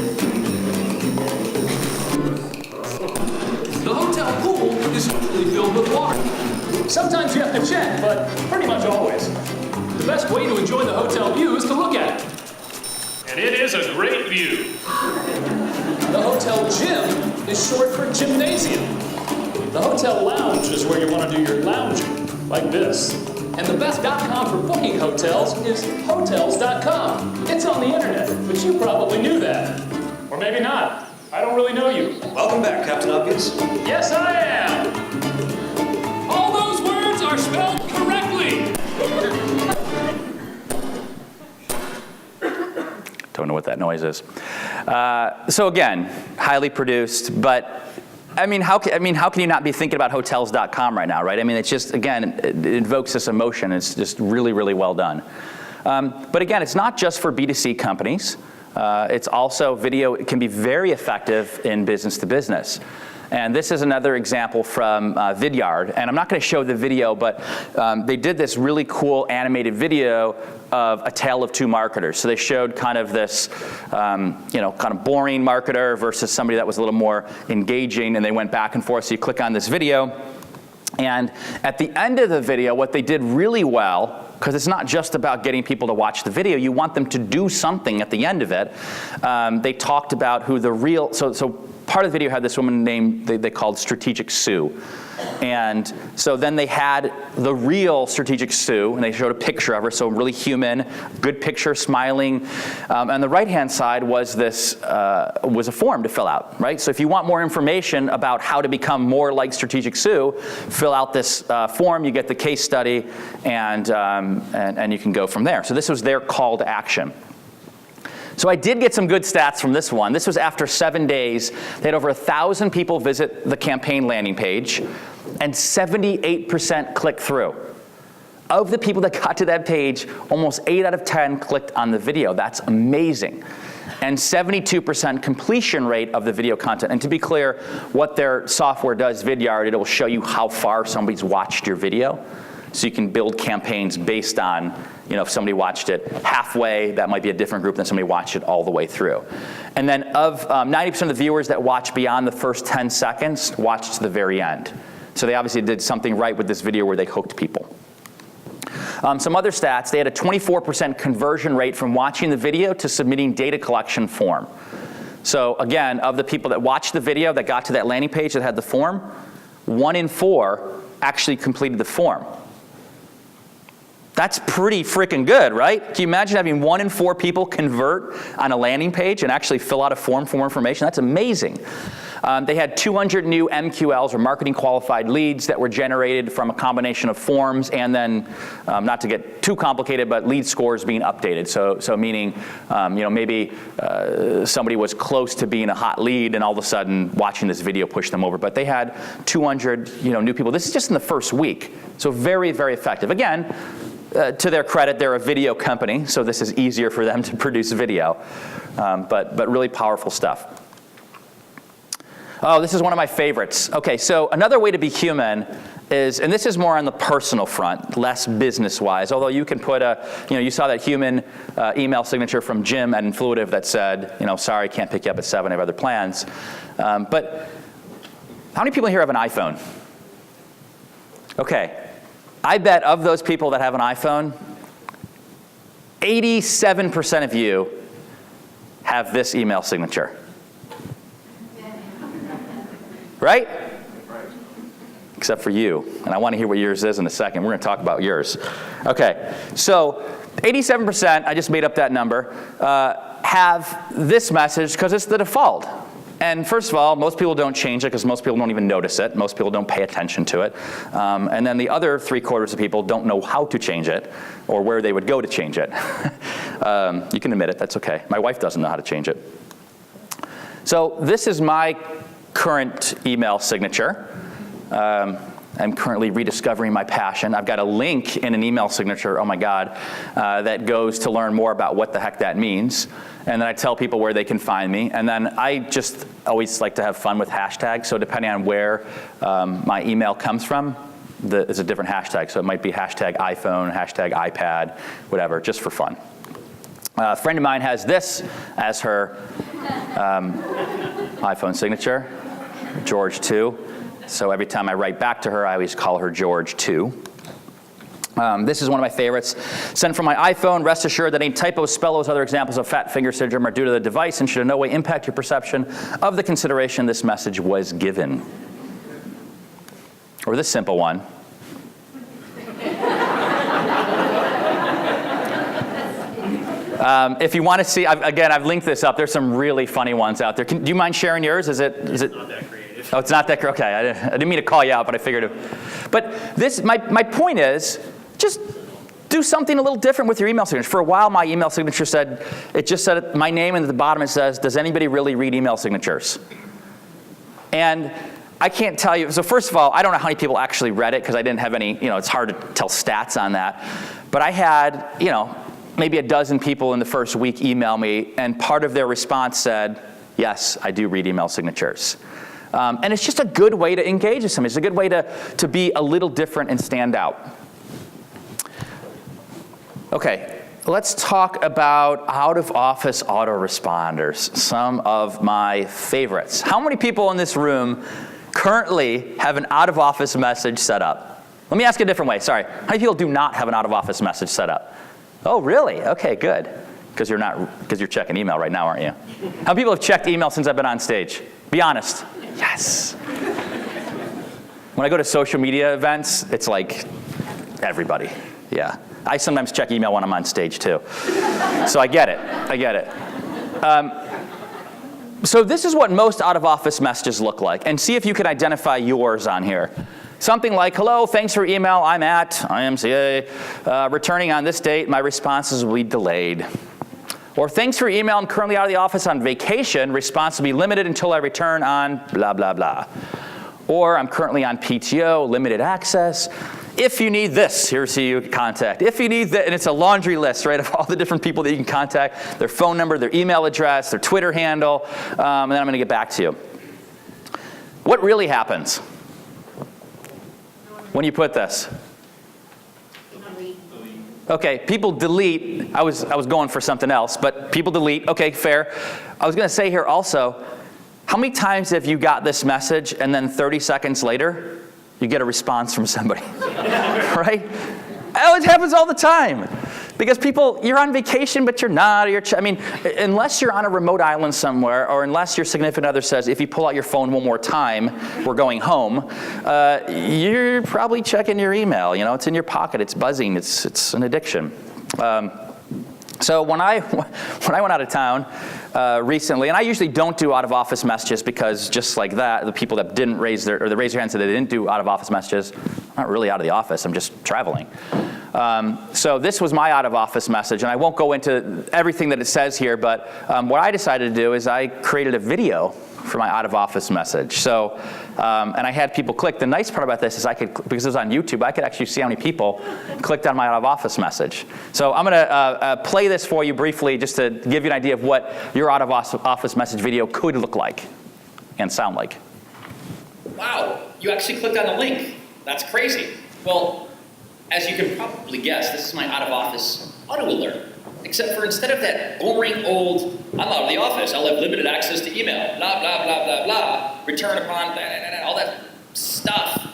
The hotel pool is usually filled with water. Sometimes you have to check, but pretty much always. The best way to enjoy the hotel view is to look at it. And it is a great view. The hotel gym is short for gymnasium. The hotel lounge is where you want to do your lounging, like this. And the best.com for booking hotels is hotels.com. It's on the internet, but you probably knew that. Or maybe not. I don't really know you. Welcome back, Captain Obvious. Yes, I am. All those words are spelled correctly. Don't don't know what that noise is. So again, highly produced, but how can you not be thinking about hotels.com right now, right? I mean, it's just, again, it invokes this emotion. It's just really, really well done. But again, it's not just for B2C companies. It's also video. It can be very effective in business to business. And this is another example from Vidyard. And I'm not going to show the video, but they did this really cool animated video of a tale of two marketers. So they showed kind of this, kind of boring marketer versus somebody that was a little more engaging, and they went back and forth. So you click on this video. And at the end of the video, what they did really well, because it's not just about getting people to watch the video, you want them to do something at the end of it. They talked about who the real, so part of the video had this woman named, they called Strategic Sue. And so then they had the real Strategic Sue, and they showed a picture of her, so really human, good picture, smiling. On the right-hand side was this, was a form to fill out, right? So if you want more information about how to become more like Strategic Sue, fill out this form, you get the case study, and you can go from there. So this was their call to action. So I did get some good stats from this one. This was after 7 days. They had over 1,000 people visit the campaign landing page, and 78% click through. Of the people that got to that page, almost 8 out of 10 clicked on the video. That's amazing. And 72% completion rate of the video content. And to be clear, what their software does, Vidyard, it will show you how far somebody's watched your video. So you can build campaigns based on, if somebody watched it halfway, that might be a different group than somebody watched it all the way through. And then of 90% of the viewers that watched beyond the first 10 seconds watched to the very end. So they obviously did something right with this video where they hooked people. Some other stats, they had a 24% conversion rate from watching the video to submitting data collection form. So again, of the people that watched the video that got to that landing page that had the form, 1 in 4 actually completed the form. That's pretty freaking good, right? Can you imagine having 1 in 4 people convert on a landing page and actually fill out a form for more information? That's amazing. They had 200 new MQLs, or marketing qualified leads, that were generated from a combination of forms and then, not to get too complicated, but lead scores being updated. So meaning, maybe somebody was close to being a hot lead, and all of a sudden watching this video pushed them over. But they had 200, new people. This is just in the first week. So very, very effective. Again, to their credit, they're a video company, so this is easier for them to produce video, but really powerful stuff. Oh, this is one of my favorites. Okay, so another way to be human is, and this is more on the personal front, less business-wise, although you can put you saw that human email signature from Jim at Influitive that said, sorry, can't pick you up at 7, I have other plans. But how many people here have an iPhone? Okay. I bet of those people that have an iPhone, 87% of you have this email signature. Right? Except for you. And I want to hear what yours is in a second. We're going to talk about yours. Okay. So 87%, I just made up that number, have this message because it's the default. And first of all, most people don't change it because most people don't even notice it. Most people don't pay attention to it. And then the other 3/4 of people don't know how to change it or where they would go to change it. You can admit it, that's okay. My wife doesn't know how to change it. So this is my current email signature. I'm currently rediscovering my passion. I've got a link in an email signature, oh my God, that goes to learn more about what the heck that means. And then I tell people where they can find me. And then I just always like to have fun with hashtags. So depending on where my email comes from, it's a different hashtag. So it might be hashtag iPhone, hashtag iPad, whatever, just for fun. A friend of mine has this as her iPhone signature, George 2. So every time I write back to her, I always call her George 2. This is one of my favorites. Sent from my iPhone. Rest assured that any typos, spellos, other examples of fat finger syndrome are due to the device and should in no way impact your perception of the consideration this message was given. Or this simple one. If you want to see, I've linked this up. There's some really funny ones out there. Do you mind sharing yours? Is it? Not that creative. Oh, it's not that. Okay, I didn't mean to call you out, but I figured it. But this, my point is, just do something a little different with your email signature. For a while, my email signature just said my name, and at the bottom it says, does anybody really read email signatures? And I can't tell you, so first of all, I don't know how many people actually read it because I didn't have any, it's hard to tell stats on that. But I had, maybe a dozen people in the first week email me, and part of their response said, yes, I do read email signatures. And it's just a good way to engage with somebody. It's a good way to be a little different and stand out. Okay, let's talk about out-of-office autoresponders, some of my favorites. How many people in this room currently have an out-of-office message set up? Let me ask it a different way, sorry. How many people do not have an out-of-office message set up? Oh, really? Okay, good. Because you're checking email right now, aren't you? How many people have checked email since I've been on stage? Be honest. Yes. When I go to social media events, it's like everybody, yeah. I sometimes check email when I'm on stage too. So I get it. So this is what most out-of-office messages look like, and see if you can identify yours on here. Something like, hello, thanks for email, I'm at IMCA, returning on this date, my responses will be delayed. Or thanks for email, I'm currently out of the office on vacation, response will be limited until I return on blah, blah, blah. Or I'm currently on PTO, limited access. If you need this, here's who you can contact. If you need that, and it's a laundry list, right, of all the different people that you can contact, their phone number, their email address, their Twitter handle, and then I'm gonna get back to you. What really happens when you put this? Okay, people delete. I was going for something else, but people delete. Okay, fair. I was gonna say here also, how many times have you got this message and then 30 seconds later, you get a response from somebody, right? It happens all the time. Because people, you're on vacation, but you're not. Unless you're on a remote island somewhere, or unless your significant other says, if you pull out your phone one more time, we're going home, you're probably checking your email. It's in your pocket, it's buzzing, it's an addiction. So when I went out of town recently, and I usually don't do out-of-office messages because just like that, the people that didn't raise their hand said they didn't do out-of-office messages, I'm not really out of the office, I'm just traveling. So this was my out-of-office message, and I won't go into everything that it says here, but what I decided to do is I created a video for my out-of-office message. So, and I had people click. The nice part about this is because it was on YouTube, I could actually see how many people clicked on my out-of-office message. So I'm gonna play this for you briefly just to give you an idea of what your out-of-office message video could look like and sound like. Wow, you actually clicked on the link. That's crazy. Well, as you can probably guess, this is my out-of-office auto alert. Except for instead of that boring old, I'm out of the office, I'll have limited access to email, blah, blah, blah, blah, blah, return upon, blah, blah, blah, all that stuff.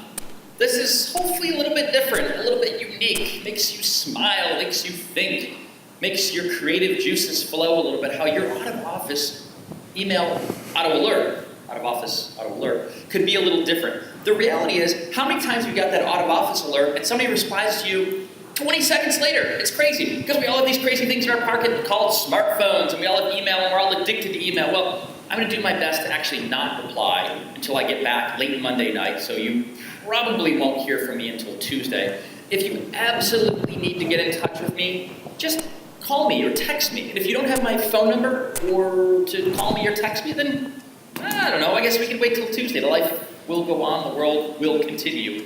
This is hopefully a little bit different, a little bit unique, makes you smile, makes you think, makes your creative juices flow a little bit, how your out-of-office email auto alert, out-of-office auto alert, could be a little different. The reality is, how many times you got that out-of-office alert and somebody responds to you 20 seconds later? It's crazy, because we all have these crazy things in our pocket called smartphones, and we all have email, and we're all addicted to email. Well, I'm gonna do my best to actually not reply until I get back late Monday night, so you probably won't hear from me until Tuesday. If you absolutely need to get in touch with me, just call me or text me. And if you don't have my phone number or to call me or text me, then I don't know, I guess we can wait till Tuesday. The life will go on, the world will continue,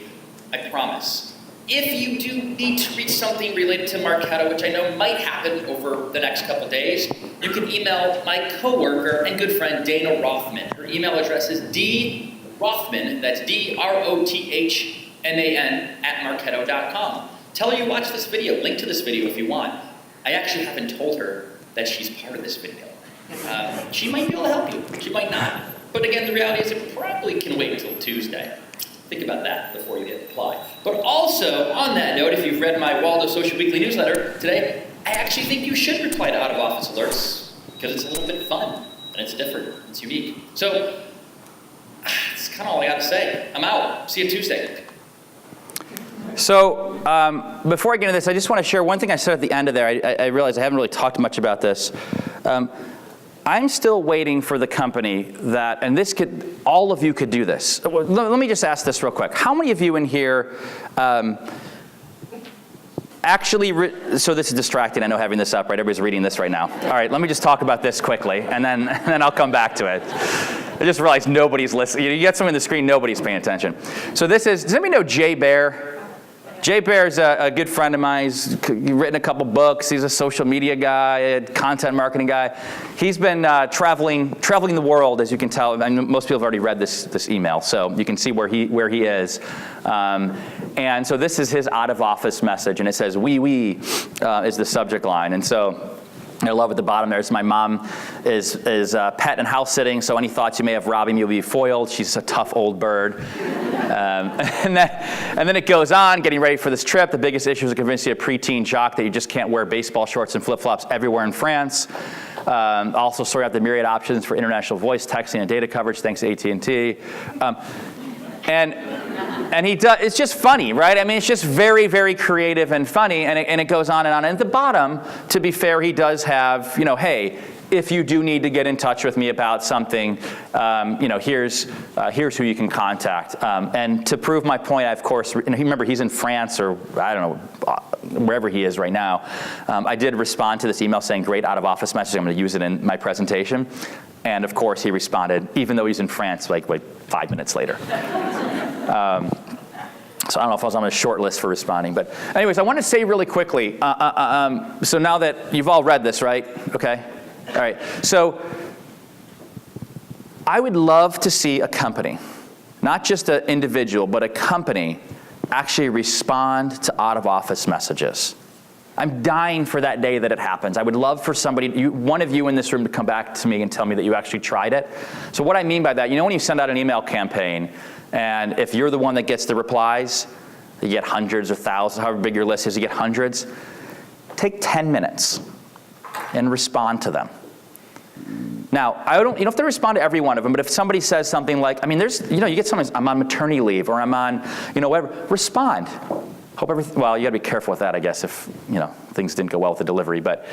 I promise. If you do need to reach something related to Marketo, which I know might happen over the next couple days, you can email my coworker and good friend Dana Rothman. Her email address is drothman, that's DROTHMAN @marketo.com. Tell her you watched this video, link to this video if you want. I actually haven't told her that she's part of this video. She might be able to help you, she might not. But again, the reality is it probably can wait until Tuesday. Think about that before you hit apply. But also, on that note, if you've read my Waldow Social Weekly newsletter today, I actually think you should reply to out-of-office alerts because it's a little bit fun and it's different, it's unique. So, that's kind of all I got to say. I'm out. See you Tuesday. So before I get into this, I just want to share one thing I said at the end of there. I realized I haven't really talked much about this. I'm still waiting for the company that, and this could, all of you could do this. Let me just ask this real quick. How many of you in here actually, so this is distracting, I know, having this up, right? Everybody's reading this right now. All right, let me just talk about this quickly, and then I'll come back to it. I just realized nobody's listening. You get something on the screen, nobody's paying attention. So this is, does anybody know Jay Baer? Jay Baer's a good friend of mine. He's written a couple books. He's a social media guy, a content marketing guy. He's been traveling the world, as you can tell. I mean, most people have already read this email, so you can see where he is. And so this is his out of office message, and it says "we" is the subject line. And so I love at the bottom there. So my mom is pet and house sitting, so any thoughts you may have robbing me will be foiled. She's a tough old bird. And then it goes on, getting ready for this trip. The biggest issue is to convince you a preteen jock that you just can't wear baseball shorts and flip-flops everywhere in France. Also sort out the myriad options for international voice, texting, and data coverage, thanks to AT&T. And he does, it's just funny, right? I mean, it's just very, very creative and funny, and it goes on and on. And at the bottom, to be fair, he does have, hey, if you do need to get in touch with me about something, here's who you can contact. And to prove my point, I, of course, remember he's in France or I don't know, wherever he is right now. I did respond to this email saying, great out of office message, I'm going to use it in my presentation. And of course he responded, even though he's in France, like 5 minutes later. So I don't know if I was on a short list for responding. But anyways, I want to say really quickly, so now that you've all read this, right? Okay. All right, so I would love to see a company, not just an individual, but a company actually respond to out-of-office messages. I'm dying for that day that it happens. I would love for somebody, one of you in this room, to come back to me and tell me that you actually tried it. So what I mean by that, when you send out an email campaign, and if you're the one that gets the replies, you get hundreds or thousands, however big your list is, you get hundreds. Take 10 minutes and respond to them. Now, you don't have to respond to every one of them, but if somebody says something like, you get something, I'm on maternity leave, or I'm on, whatever, respond. Well, you gotta be careful with that, I guess, if, things didn't go well with the delivery, but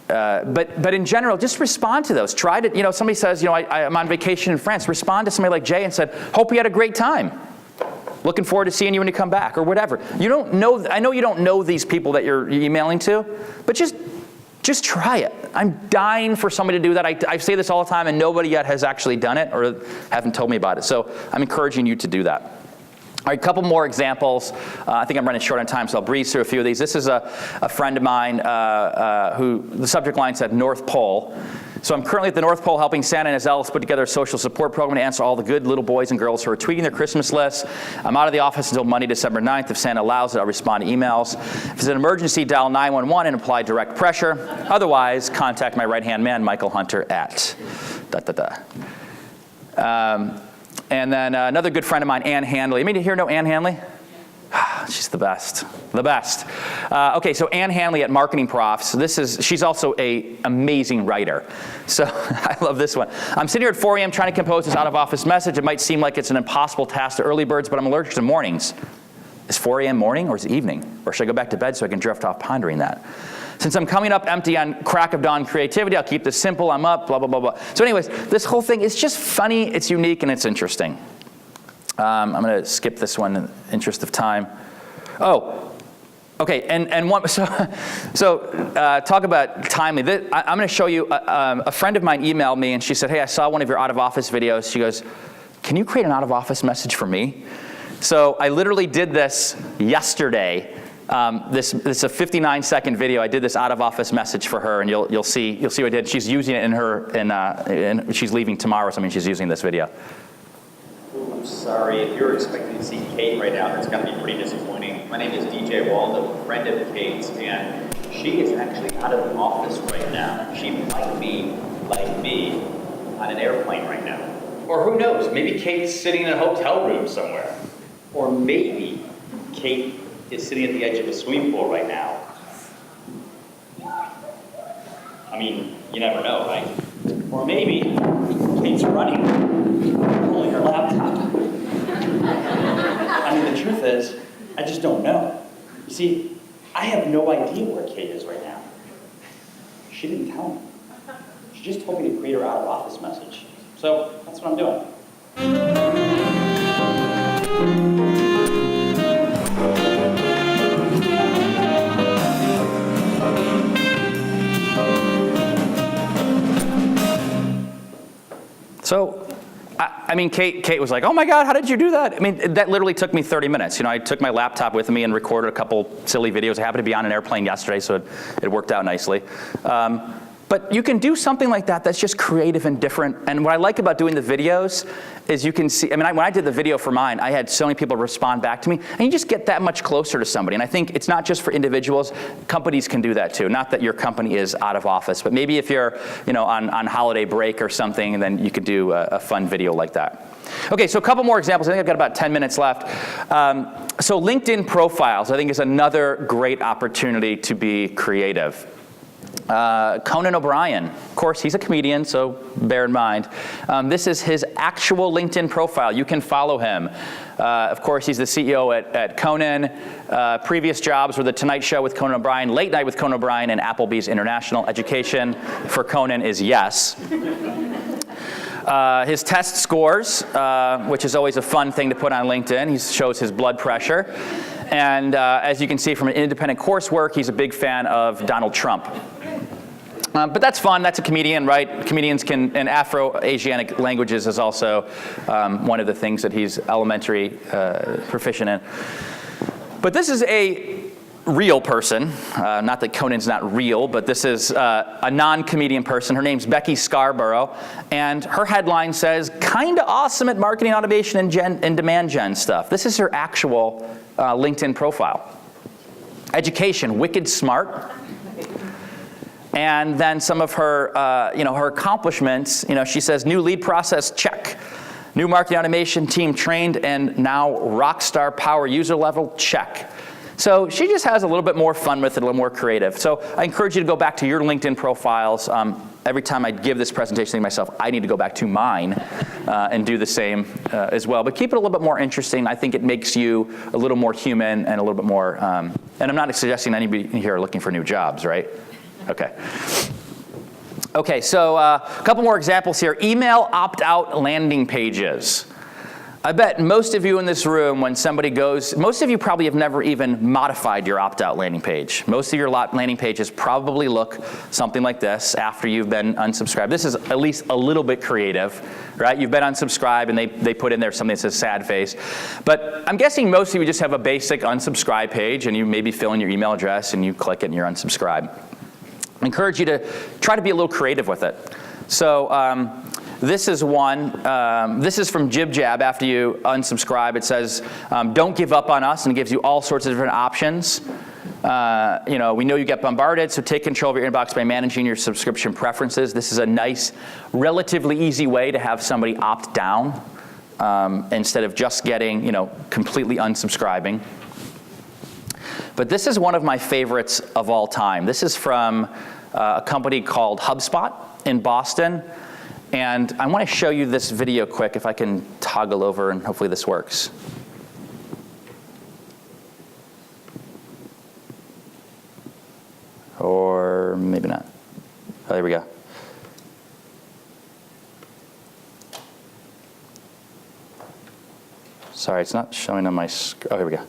in general, just respond to those. Try to, somebody says, I'm on vacation in France, respond to somebody like Jay and said, hope you had a great time. Looking forward to seeing you when you come back, or whatever. I know you don't know these people that you're emailing to, but just try it. I'm dying for somebody to do that. I say this all the time, and nobody yet has actually done it or haven't told me about it. So I'm encouraging you to do that. All right, a couple more examples. I think I'm running short on time, so I'll breeze through a few of these. This is a friend of mine who the subject line said North Pole. So I'm currently at the North Pole helping Santa and his elves put together a social support program to answer all the good little boys and girls who are tweeting their Christmas lists. I'm out of the office until Monday, December 9th. If Santa allows it, I'll respond to emails. If it's an emergency, dial 911 and apply direct pressure. Otherwise, contact my right-hand man, Michael Hunter, at ... And then another good friend of mine, Ann Handley. Anybody here know Ann Handley? She's the best. The best. Okay, so Ann Handley at Marketing Profs. She's also an amazing writer. So I love this one. I'm sitting here at 4 a.m. trying to compose this out-of-office message. It might seem like it's an impossible task to early birds, but I'm allergic to mornings. Is 4 a.m. morning or is it evening? Or should I go back to bed so I can drift off pondering that? Since I'm coming up empty on crack of dawn creativity, I'll keep this simple. I'm up, blah, blah, blah, blah. So anyways, this whole thing is just funny, it's unique, and it's interesting. I'm going to skip this one in the interest of time. Oh, okay, and one, so talk about timely. I'm going to show you, a friend of mine emailed me, and she said, hey, I saw one of your out-of-office videos. She goes, can you create an out-of-office message for me? So I literally did this yesterday. This is a 59-second video. I did this out-of-office message for her, and you'll see what I did. She's using it in her, she's leaving tomorrow, so she's using this video. I'm sorry, if you're expecting to see Kate right now, that's going to be pretty disappointing. My name is DJ Waldow, a friend of Kate's, and she is actually out of the office right now. She might be, like me, on an airplane right now. Or who knows, maybe Kate's sitting in a hotel room somewhere. Or maybe Kate is sitting at the edge of a swimming pool right now. I mean, you never know, right? Or maybe Kate's running, holding her laptop. I mean, the truth is, I just don't know. You see, I have no idea where Kate is right now. She didn't tell me. She just told me to create her out-of-office message. So that's what I'm doing. So, I mean, Kate was like, oh my God, how did you do that? I mean, that literally took me 30 minutes. You know, I took my laptop with me and recorded a couple silly videos. I happened to be on an airplane yesterday, so it worked out nicely. But you can do something like that that's just creative and different. And what I like about doing the videos is you can see, I mean, when I did the video for mine, I had so many people respond back to me, and you just get that much closer to somebody. And I think it's not just for individuals, companies can do that too. Not that your company is out of office, but maybe if you're, you know, on holiday break or something, and then you could do a fun video like that. Okay, so a couple more examples. I think I've got about 10 minutes left. So LinkedIn profiles, I think, is another great opportunity to be creative. Conan O'Brien, of course, he's a comedian, so bear in mind. This is his actual LinkedIn profile. You can follow him. Of course, he's the CEO at Conan. Previous jobs were The Tonight Show with Conan O'Brien, Late Night with Conan O'Brien, and Applebee's International. Education for Conan is yes. His test scores, which is always a fun thing to put on LinkedIn. He shows his blood pressure. And as you can see from an independent coursework, he's a big fan of Donald Trump. But that's fun. That's a comedian, right? Comedians can, and Afro-Asianic languages is also one of the things that he's elementary proficient in. But this is a real person. Not that Conan's not real, but this is a non-comedian person. Her name's Becky Scarborough. And her headline says, kinda awesome at marketing automation and demand gen stuff. This is her actual LinkedIn profile. Education, wicked smart. And then some of her, her accomplishments. You know, she says, new lead process, check. New marketing automation team trained and now rock star power user level, check. So she just has a little bit more fun with it, a little more creative. So I encourage you to go back to your LinkedIn profiles. Every time I give this presentation, I think to myself, I need to go back to mine and do the same as well. But keep it a little bit more interesting. I think it makes you a little more human and a little bit more, and I'm not suggesting anybody here are looking for new jobs, right? Okay. Okay, so a couple more examples here. Email opt-out landing pages. I bet most of you in this room, when somebody goes, most of you probably have never even modified your opt-out landing page. Most of your landing pages probably look something like this after you've been unsubscribed. This is at least a little bit creative, right? You've been unsubscribed and they put in there something that says sad face. But I'm guessing most of you just have a basic unsubscribe page and you maybe fill in your email address and you click it and you're unsubscribed. I encourage you to try to be a little creative with it. So this is one. This is from JibJab. After you unsubscribe, it says, don't give up on us, and it gives you all sorts of different options. We know you get bombarded, so take control of your inbox by managing your subscription preferences. This is a nice, relatively easy way to have somebody opt down instead of just getting, completely unsubscribing. But this is one of my favorites of all time. This is from a company called HubSpot in Boston. And I want to show you this video quick, if I can toggle over, and hopefully this works. Or maybe not. Oh, there we go. Sorry, it's not showing on my screen. Oh, here we go.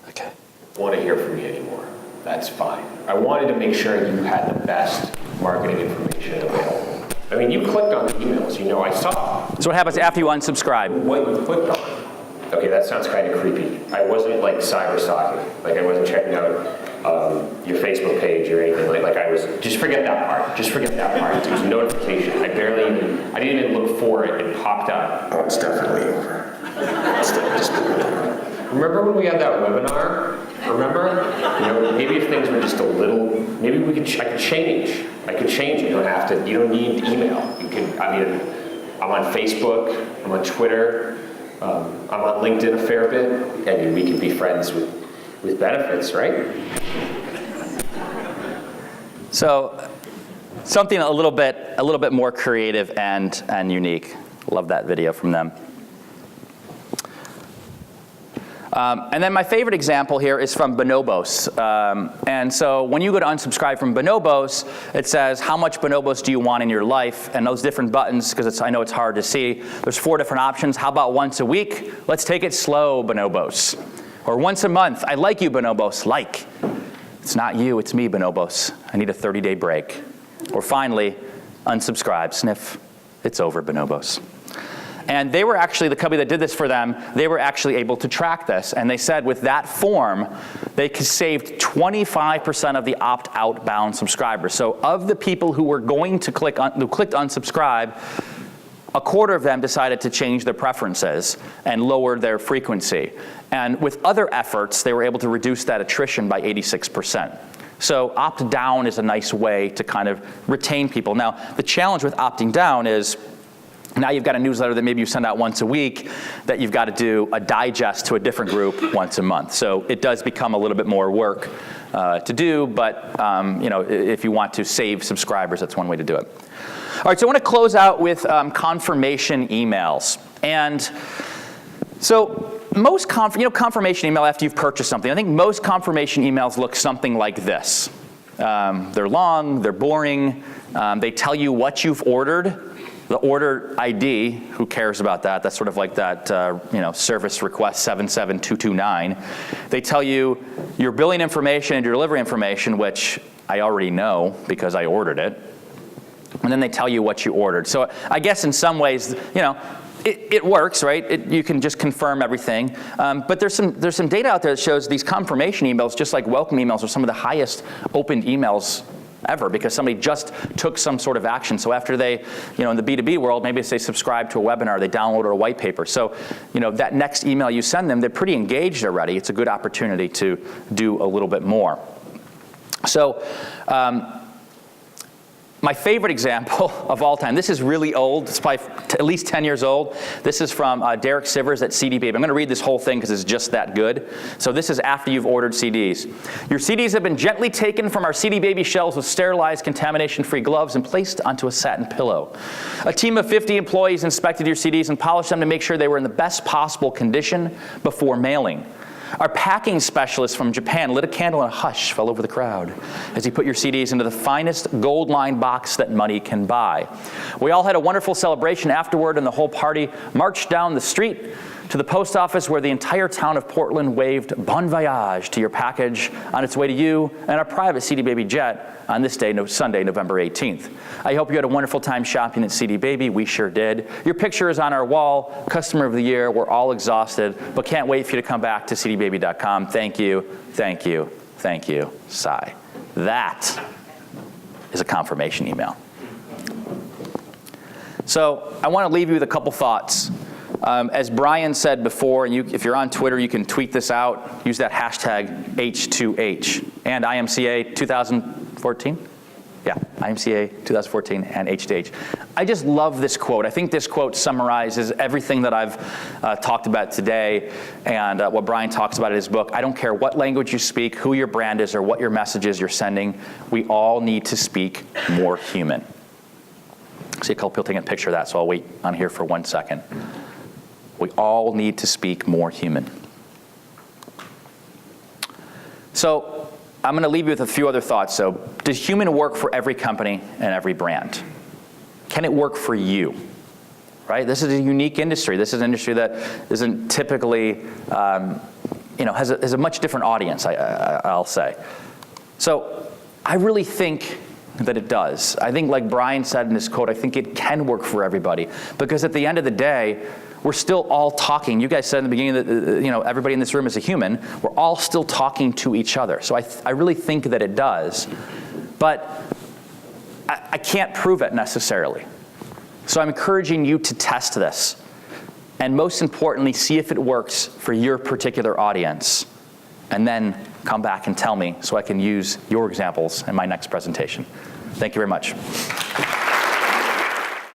Okay. Want to hear from you anymore. That's fine. I wanted to make sure you had the best marketing information available. I mean, you clicked on the emails, I saw. So what happens after you unsubscribe? What you clicked on. Okay, that sounds kind of creepy. I wasn't like cyber stalking. Like I wasn't checking out your Facebook page or anything. Like I was, just forget that part. Just forget that part. It was a notification. I didn't even look for it. It popped up. Oh, it's definitely over. Remember when we had that webinar? Remember? Maybe if things were just a little, maybe I could change. I could change. You don't need email. I'm on Facebook, I'm on Twitter, I'm on LinkedIn a fair bit. I mean, we can be friends with benefits, right? So something a little bit more creative and unique. Love that video from them. And then my favorite example here is from Bonobos. And so when you go to unsubscribe from Bonobos, it says, how much Bonobos do you want in your life? And those different buttons, because I know it's hard to see, there's 4 different options. How about once a week? Let's take it slow, Bonobos. Or once a month, I like you, Bonobos. Like. It's not you, it's me, Bonobos. I need a 30-day break. Or finally, unsubscribe, sniff. It's over, bonobos. And they were actually, the company that did this for them, they were actually able to track this. And they said with that form, they could save 25% of the opt-out bound subscribers. So of the people who were going to who clicked unsubscribe, a quarter of them decided to change their preferences and lower their frequency. And with other efforts, they were able to reduce that attrition by 86%. So opt-down is a nice way to kind of retain people. Now, the challenge with opting down is now you've got a newsletter that maybe you send out once a week that you've got to do a digest to a different group once a month. So it does become a little bit more work to do, but if you want to save subscribers, that's one way to do it. All right, so I want to close out with confirmation emails. And so most confirmation email after you've purchased something, I think most confirmation emails look something like this. They're long, they're boring, they tell you what you've ordered. The order ID, who cares about that? That's sort of like that service request 77229. They tell you your billing information and your delivery information, which I already know because I ordered it. And then they tell you what you ordered. So I guess in some ways, it works, right? You can just confirm everything. But there's some data out there that shows these confirmation emails, just like welcome emails, are some of the highest opened emails ever because somebody just took some sort of action. So after they, in the B2B world, maybe they subscribe to a webinar, they downloaded a white paper. So, that next email you send them, they're pretty engaged already. It's a good opportunity to do a little bit more. So, my favorite example of all time, this is really old, it's probably at least 10 years old. This is from Derek Sivers at CD Baby. I'm gonna read this whole thing because it's just that good. So this is after you've ordered CDs. Your CDs have been gently taken from our CD Baby shelves with sterilized, contamination-free gloves and placed onto a satin pillow. A team of 50 employees inspected your CDs and polished them to make sure they were in the best possible condition before mailing. Our packing specialist from Japan lit a candle and a hush fell over the crowd as he put your CDs into the finest gold-lined box that money can buy. We all had a wonderful celebration afterward, and the whole party marched down the street to the post office where the entire town of Portland waved bon voyage to your package on its way to you and our private CD Baby jet on this day, Sunday, November 18th. I hope you had a wonderful time shopping at CD Baby. We sure did. Your picture is on our wall, Customer of the Year. We're all exhausted, but can't wait for you to come back to cdbaby.com. Thank you, thank you, thank you, sigh. That is a confirmation email. So I want to leave you with a couple thoughts. As Brian said before, and if you're on Twitter, you can tweet this out. Use that hashtag H2H and IMCA 2014. Yeah, IMCA 2014 and H2H. I just love this quote. I think this quote summarizes everything that I've talked about today and what Brian talks about in his book. I don't care what language you speak, who your brand is, or what your message is you're sending. We all need to speak more human. I see a couple people taking a picture of that, so I'll wait on here for 1 second. We all need to speak more human. So I'm going to leave you with a few other thoughts. So does human work for every company and every brand? Can it work for you? Right? This is a unique industry. This is an industry that isn't typically, has a much different audience, I'll say. So I really think that it does. I think, like Brian said in his quote, I think it can work for everybody. Because at the end of the day, we're still all talking. You guys said in the beginning that everybody in this room is a human. We're all still talking to each other. So I really think that it does. But I can't prove it necessarily. So I'm encouraging you to test this. And most importantly, see if it works for your particular audience. And then come back and tell me so I can use your examples in my next presentation. Thank you very much.